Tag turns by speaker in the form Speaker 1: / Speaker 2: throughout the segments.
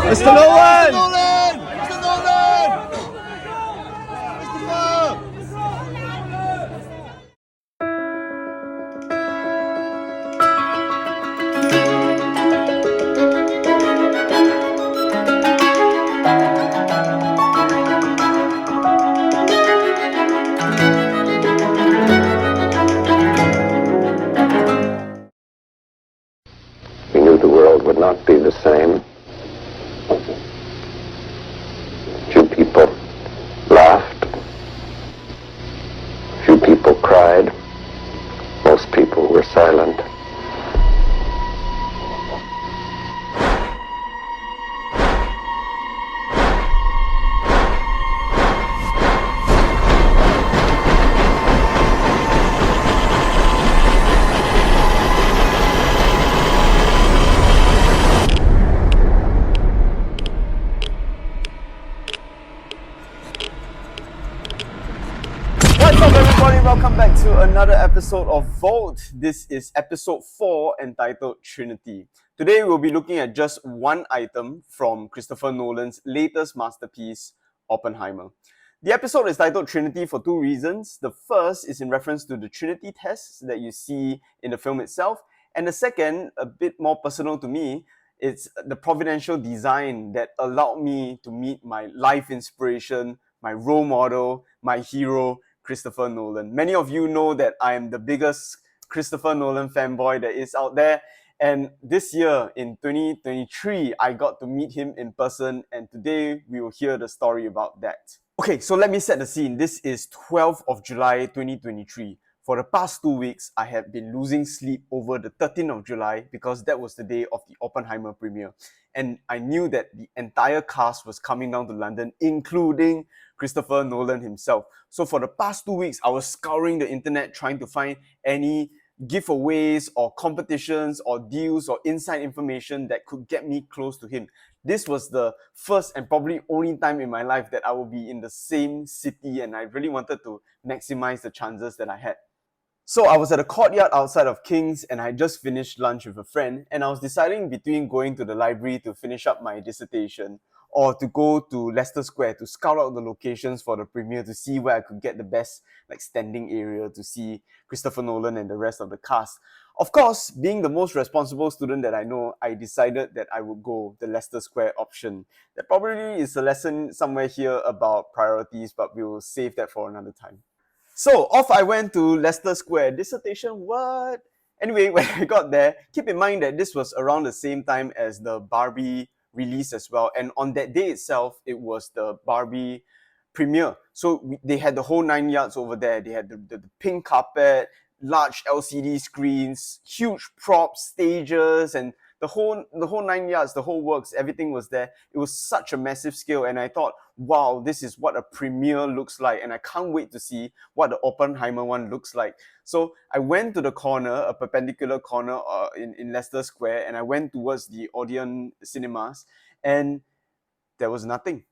Speaker 1: Mr. Nolan!
Speaker 2: Nolan! Mr. Nolan! Christopher!
Speaker 3: We knew the world would not be the same. Few people laughed. Few people cried. Most people were silent.
Speaker 1: What's up, everybody? Welcome back to another episode of Vault. This is episode 4 entitled Trinity. Today, we'll be looking at just one item from Christopher Nolan's latest masterpiece, Oppenheimer. The episode is titled Trinity for two reasons. The first is in reference to the Trinity tests that you see in the film itself. And the second, a bit more personal to me, it's the providential design that allowed me to meet my life inspiration, my role model, my hero, Christopher Nolan. Many of you know that I am the biggest Christopher Nolan fanboy that is out there. And this year, in 2023, I got to meet him in person, and today we will hear the story about that. Okay, so let me set the scene. This is 12th of July, 2023. For the past 2 weeks, I have been losing sleep over the 13th of July because that was the day of the Oppenheimer premiere. And I knew that the entire cast was coming down to London, including Christopher Nolan himself. So for the past 2 weeks, I was scouring the internet trying to find any giveaways or competitions or deals or inside information that could get me close to him. This was the first and probably only time in my life that I will be in the same city, and I really wanted to maximize the chances that I had. So I was at a courtyard outside of King's, and I just finished lunch with a friend, and I was deciding between going to the library to finish up my dissertation or to go to Leicester Square to scout out the locations for the premiere to see where I could get the best standing area to see Christopher Nolan and the rest of the cast. Of course, being the most responsible student that I know, I decided that I would go the Leicester Square option. There probably is a lesson somewhere here about priorities, but we will save that for another time. So off I went to Leicester Square. Dissertation, what? Anyway, when I got there, keep in mind that this was around the same time as the Barbie release as well. And on that day itself, it was the Barbie premiere. So they had the whole 9 yards over there. They had the pink carpet, large LCD screens, huge props, stages, and the whole 9 yards, the whole works, everything was there. It was such a massive scale, and I thought, wow, this is what a premiere looks like, and I can't wait to see what the Oppenheimer one looks like. So I went to the corner, a perpendicular corner in Leicester Square, and I went towards the Odeon cinemas, and there was nothing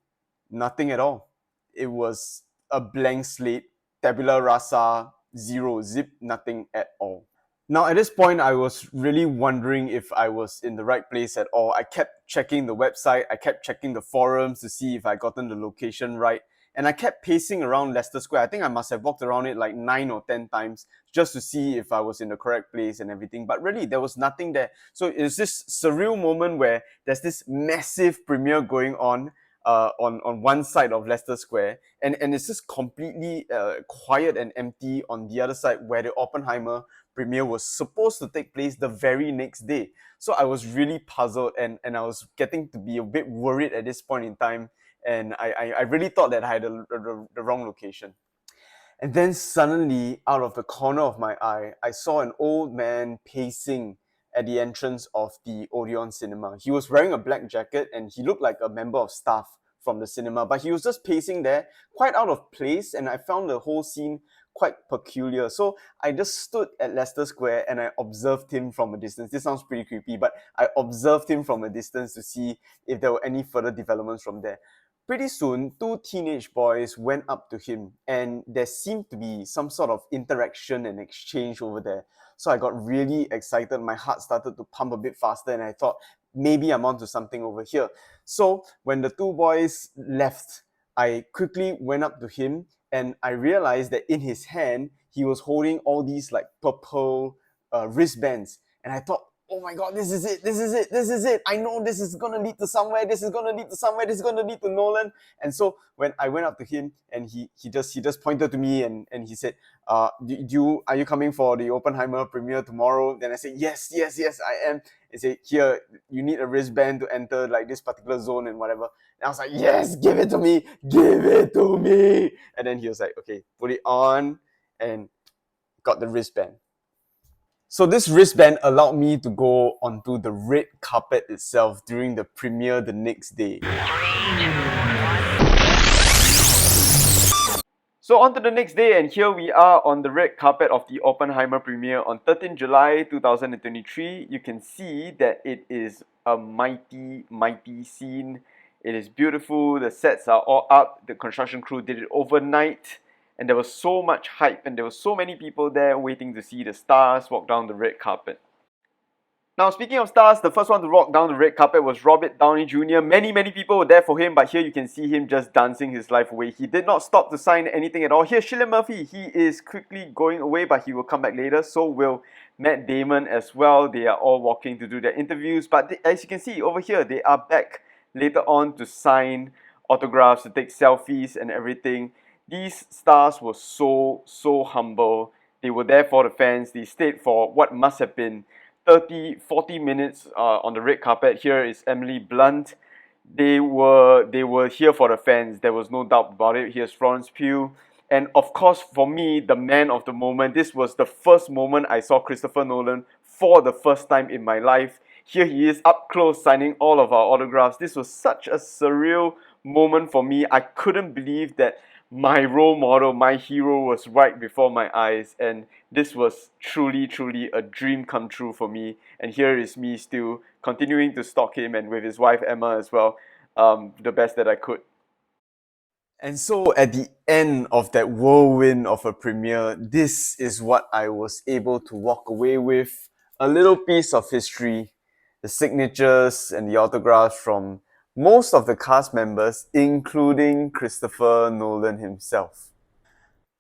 Speaker 1: at all. It was a blank slate, tabula rasa, zero, zip, nothing at all. Now, at this point, I was really wondering if I was in the right place at all. I kept checking the website, I kept checking the forums to see if I gotten the location right, and I kept pacing around Leicester Square. I think I must have walked around it like 9 or 10 times just to see if I was in the correct place and everything. But really, there was nothing there. So it's this surreal moment where there's this massive premiere going on one side of Leicester Square, and it's just completely quiet and empty on the other side where the Oppenheimer premiere was supposed to take place the very next day. So I was really puzzled, and I was getting to be a bit worried at this point in time, and I really thought that I had the wrong location. And then suddenly, out of the corner of my eye, I saw an old man pacing at the entrance of the Odeon cinema. He was wearing a black jacket and he looked like a member of staff from the cinema, but he was just pacing there, quite out of place, and I found the whole scene quite peculiar. So I just stood at Leicester Square and I observed him from a distance. This sounds pretty creepy, but I observed him from a distance to see if there were any further developments from there. Pretty soon, two teenage boys went up to him, and there seemed to be some sort of interaction and exchange over there. So I got really excited. My heart started to pump a bit faster, and I thought, maybe I'm onto something over here. So when the two boys left, I quickly went up to him and I realized that in his hand, he was holding all these like purple wristbands. And I thought, oh my God, this is it, this is it, this is it. I know this is going to lead to somewhere, this is going to lead to somewhere, this is going to lead to Nolan. And so when I went up to him and he just pointed to me and he said, are you coming for the Oppenheimer premiere tomorrow? Then I said, yes, yes, yes, I am. He said, here, you need a wristband to enter like this particular zone and whatever. And I was like, yes, give it to me, give it to me. And then he was like, okay, put it on, and got the wristband. So this wristband allowed me to go onto the red carpet itself during the premiere the next day. So on to the next day, and here we are on the red carpet of the Oppenheimer premiere on 13 July 2023. You can see that it is a mighty, mighty scene. It is beautiful, the sets are all up, the construction crew did it overnight, and there was so much hype and there were so many people there waiting to see the stars walk down the red carpet. Now, speaking of stars, the first one to walk down the red carpet was Robert Downey Jr. Many people were there for him, but here you can see him just dancing his life away. He did not stop to sign anything at all. Here's Cillian Murphy. He is quickly going away, but he will come back later. So will Matt Damon as well. They are all walking to do their interviews. But as you can see over here, they are back later on to sign autographs, to take selfies and everything. These stars were so humble. They were there for the fans. They stayed for what must have been 30-40 minutes on the red carpet. Here is Emily Blunt. They were here for the fans. There was no doubt about it. Here's Florence Pugh. And of course, for me, the man of the moment, this was the first moment I saw Christopher Nolan for the first time in my life. Here he is up close signing all of our autographs. This was such a surreal moment for me. I couldn't believe that my role model, my hero was right before my eyes, and this was truly a dream come true for me. And here is me still continuing to stalk him, and with his wife Emma as well, the best that I could. And so at the end of that whirlwind of a premiere, this is what I was able to walk away with. A little piece of history, the signatures and the autographs from most of the cast members, including Christopher Nolan himself.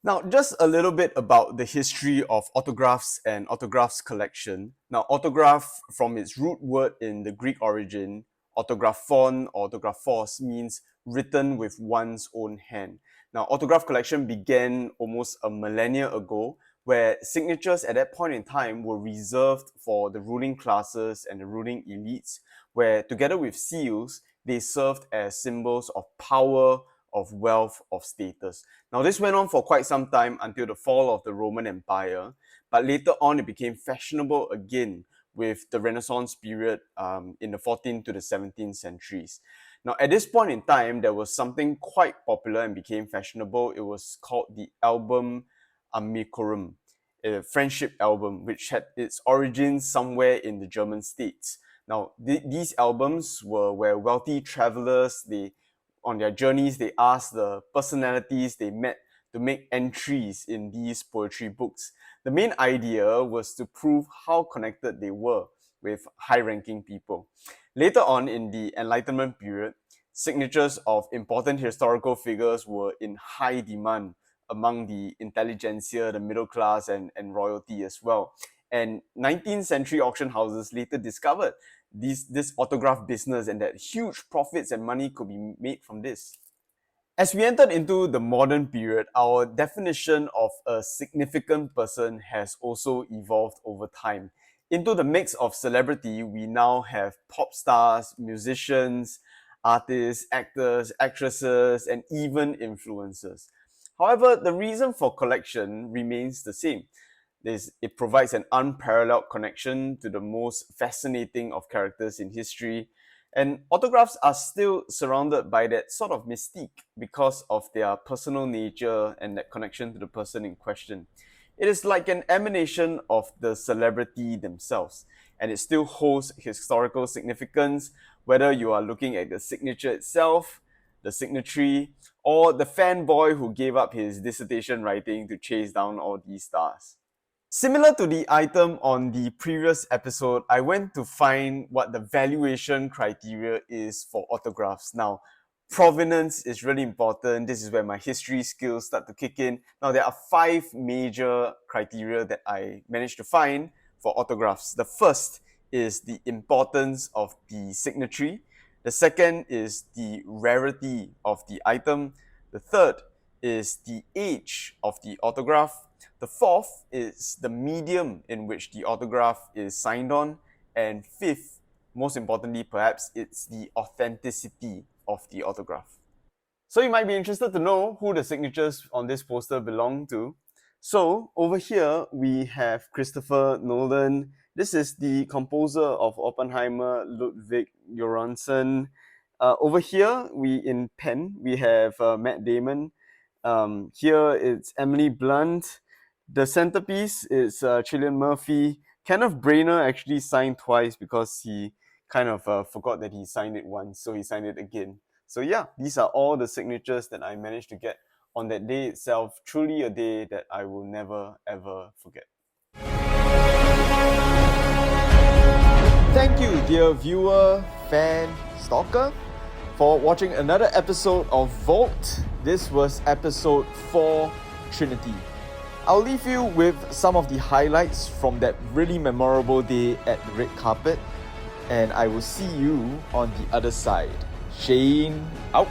Speaker 1: Now, just a little bit about the history of autographs and autographs collection. Now, autograph, from its root word in the Greek origin, autographon or autographos, means written with one's own hand. Now, autograph collection began almost a millennia ago, where signatures at that point in time were reserved for the ruling classes and the ruling elites, where together with seals, they served as symbols of power, of wealth, of status. Now, this went on for quite some time until the fall of the Roman Empire, but later on it became fashionable again with the Renaissance period in the 14th to the 17th centuries. Now, at this point in time, there was something quite popular and became fashionable. It was called the album Amicorum, a friendship album, which had its origins somewhere in the German states. Now, these albums were where wealthy travelers, on their journeys, they asked the personalities they met to make entries in these poetry books. The main idea was to prove how connected they were with high-ranking people. Later on in the Enlightenment period, signatures of important historical figures were in high demand among the intelligentsia, the middle class, and royalty as well. And 19th century auction houses later discovered this autograph business and that huge profits and money could be made from this. As we entered into the modern period, our definition of a significant person has also evolved over time. Into the mix of celebrity, we now have pop stars, musicians, artists, actors, actresses, and even influencers. However, the reason for collection remains the same. It provides an unparalleled connection to the most fascinating of characters in history. And autographs are still surrounded by that sort of mystique because of their personal nature and that connection to the person in question. It is like an emanation of the celebrity themselves, and it still holds historical significance, whether you are looking at the signature itself, the signatory, or the fanboy who gave up his dissertation writing to chase down all these stars. Similar to the item on the previous episode, I went to find what the valuation criteria is for autographs. Now, provenance is really important. This is where my history skills start to kick in. Now, there are 5 major criteria that I managed to find for autographs. The first is the importance of the signatory. The second is the rarity of the item. The third is the age of the autograph. The fourth is the medium in which the autograph is signed on. And fifth, most importantly perhaps, it's the authenticity of the autograph. So you might be interested to know who the signatures on this poster belong to. So over here we have Christopher Nolan. This is the composer of Oppenheimer, Ludwig Göransson. Over here in pen we have Matt Damon. Here it's Emily Blunt. The centerpiece is Cillian Murphy. Kenneth Branagh actually signed twice because he kind of forgot that he signed it once, so he signed it again. So yeah, these are all the signatures that I managed to get on that day itself. Truly a day that I will never ever forget. Thank you, dear viewer, fan, stalker, for watching another episode of Vault. This was episode 4, Trinity. I'll leave you with some of the highlights from that really memorable day at the red carpet, and I will see you on the other side. Shane out.